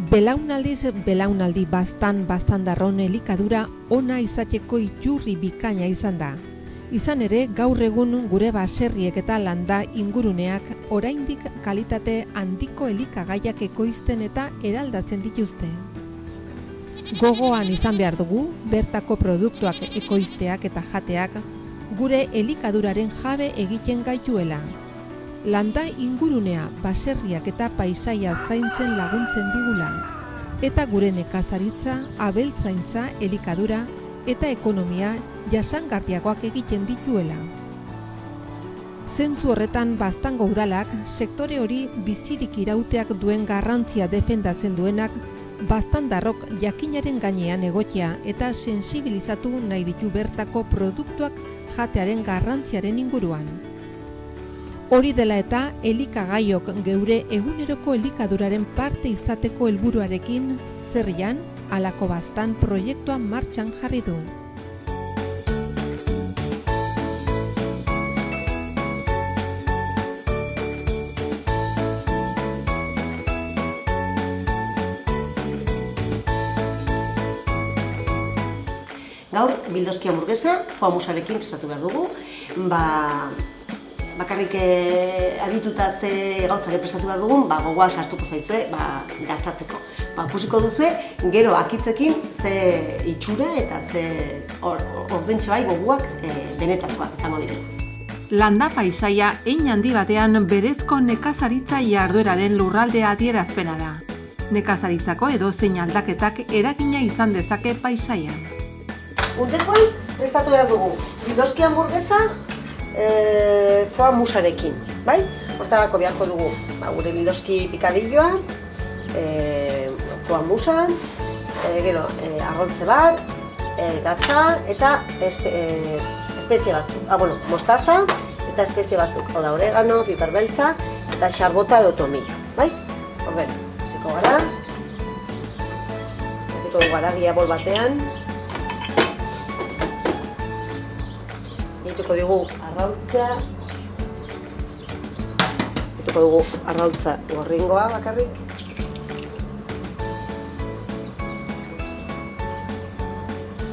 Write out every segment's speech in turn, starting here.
Belaunaldiz belaunaldi baztan-darron elikadura ona izateko iturri bikaina izan da. Izan ere, gaur egun gure baserriek eta landa inguruneak oraindik kalitate handiko elikagaiak ekoizten eta eraldatzen dituzte. Gogoan izan behar dugu, bertako produktuak ekoizteak eta jateak gure elikaduraren jabe egiten gaituela. Landa ingurunea, baserriak eta paisaia zaintzen laguntzen digula, eta gure nekazaritza, abeltzaintza, elikadura eta ekonomia jasangarriagoak egiten dituela. Zentzu horretan Baztango udalak sektore hori bizirik irauteak duen garrantzia defendatzen duenak baztandarrok jakinaren gainean egotea eta sensibilizatu nahi ditu bertako produktuak jatearen garrantziaren inguruan. Hori dela eta elikagaiok geure eguneroko elikaduraren parte izateko helburuarekin zerrian halako baztan proiektua martxan jarri du. Gaur, bildoski hamburguesa, foie mousse-arekin prestatu behar dugu. Bakarrik adituta ze gauzak prestatu behar dugun, gogoa sartuko zaizue gastatzeko. Ikusiko duzue, gero akitzekin ze itxura eta ze ordentxo goguak benetakoak izango direla. Landa paisaia hein handi batean berezko nekazaritza jardueraren lurraldea adierazpena da. Nekazaritzako edozein aldaketak eragina izan dezake paisaian. Untekoan prestatu behar dugu, bildoski hamburguesa, foie mousse-arekin, bai? Hortarako beharko dugu gure bildoski pikadilloa, foie mousse-a, gero arrontze bat, gatza eta espezie batzuk. Mostaza eta espezie batzuk. Hau da, oregano, piper beltza eta xarbota edo tomillo, bai? Horben, hasiko gara. Hasiko dugu haragia bol batean. Ituko dugu arrautza gorringoa bakarrik.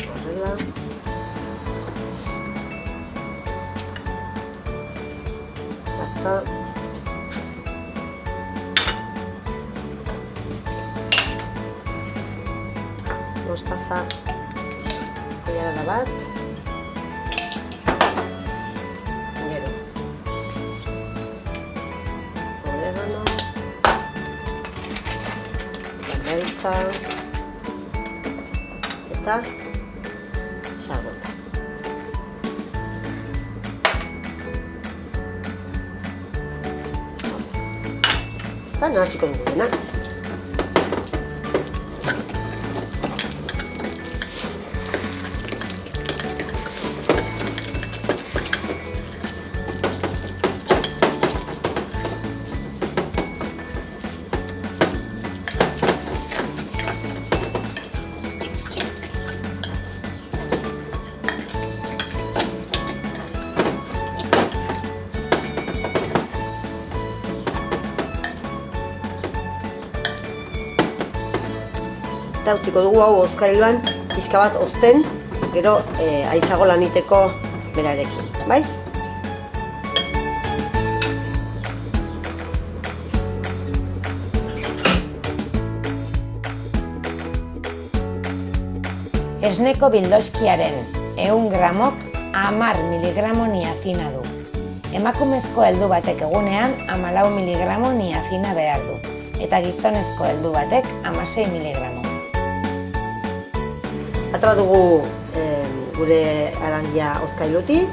Horrela. Gatza. Mostaza. Koiarada bat. Beltza eta xarbota. Eta nahasiko dugu dena. Eta utziko dugu hau hozkailuan pixka bat hozten, gero aizago laniteko berarekin, bai? Esneko bildoskiaren 100 gramok 10 miligramo niazina du. Emakumezko heldu batek egunean 14 miligramo niazina behar du, eta gizonezko heldu batek 16 miligramo. Atera dugu gure arangia hozkailutik.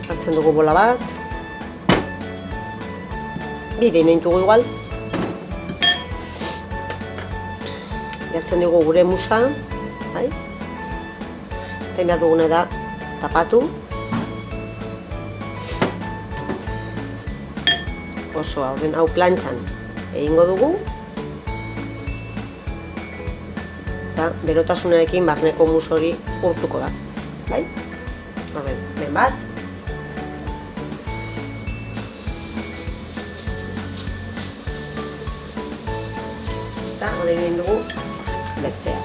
Hartzen dugu bola bat. Bide nahintugu igual. Jartzen dugu gure musa. Eta behar duguna da tapatu. Oso hau plantxan egingo dugu. eta berotasunarekin barneko mus hori urtuko da. Bai? Ben bat. Eta hori egin dugu bestea.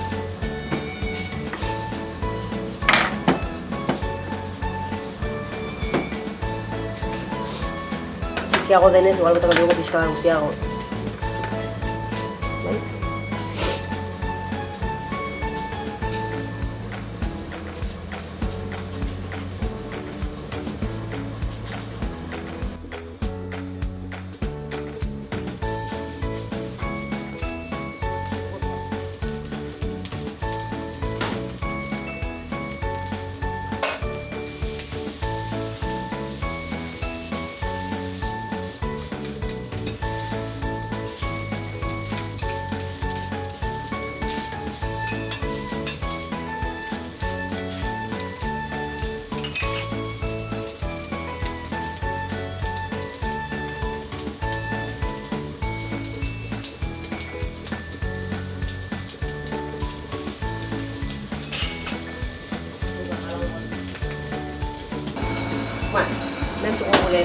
Txikiago denez, igual botako dugu pixka bat guztiago. Bueno, mentuko gure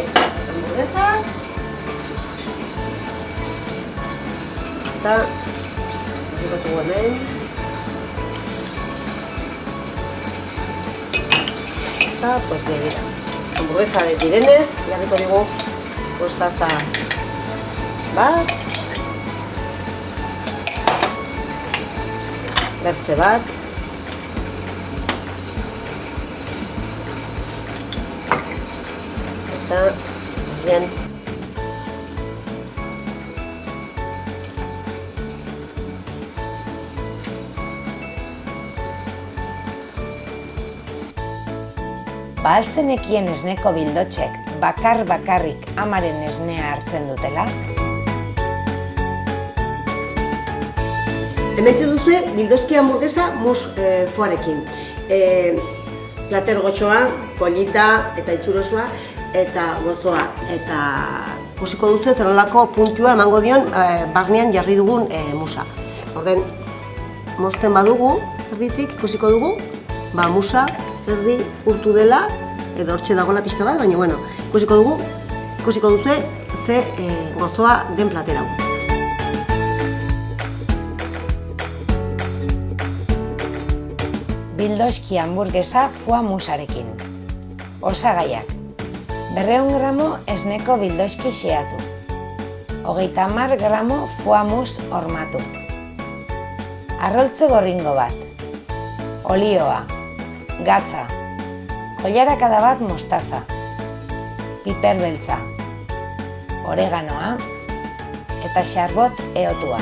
hamburguesa. Eta, egitatu hemen. Eta, pues begira. Hamburguesa direnez, jarriko dugu mostaza bat. Bertze bat. Bien. Alzenekien esneko bildotxek bakarrik amaren esnea hartzen dutela? Hementxe duzu bildoski hamburguesa mus foarekin. Plater goxoa, polita eta itxurosoa eta gozoa. Eta ikusiko duzu zerrelako puntua emango dion barnean jarri dugun musa. Orden, mozten badugu, erditik ikusiko dugu, musa erdi urtu dela, edo hortxe dagoela pixka bat, baina bueno, ikusiko duzu ze gozoa den platera. Bildoski hamburguesa foie musarekin. Osagaiak: 200 gramo esneko bildoski xeatu, 30 gramo foie mus hormatu, arroltze gorringo bat, olioa, gatza, koilarakada bat mostaza, piper beltza, oreganoa eta xarbot eotua.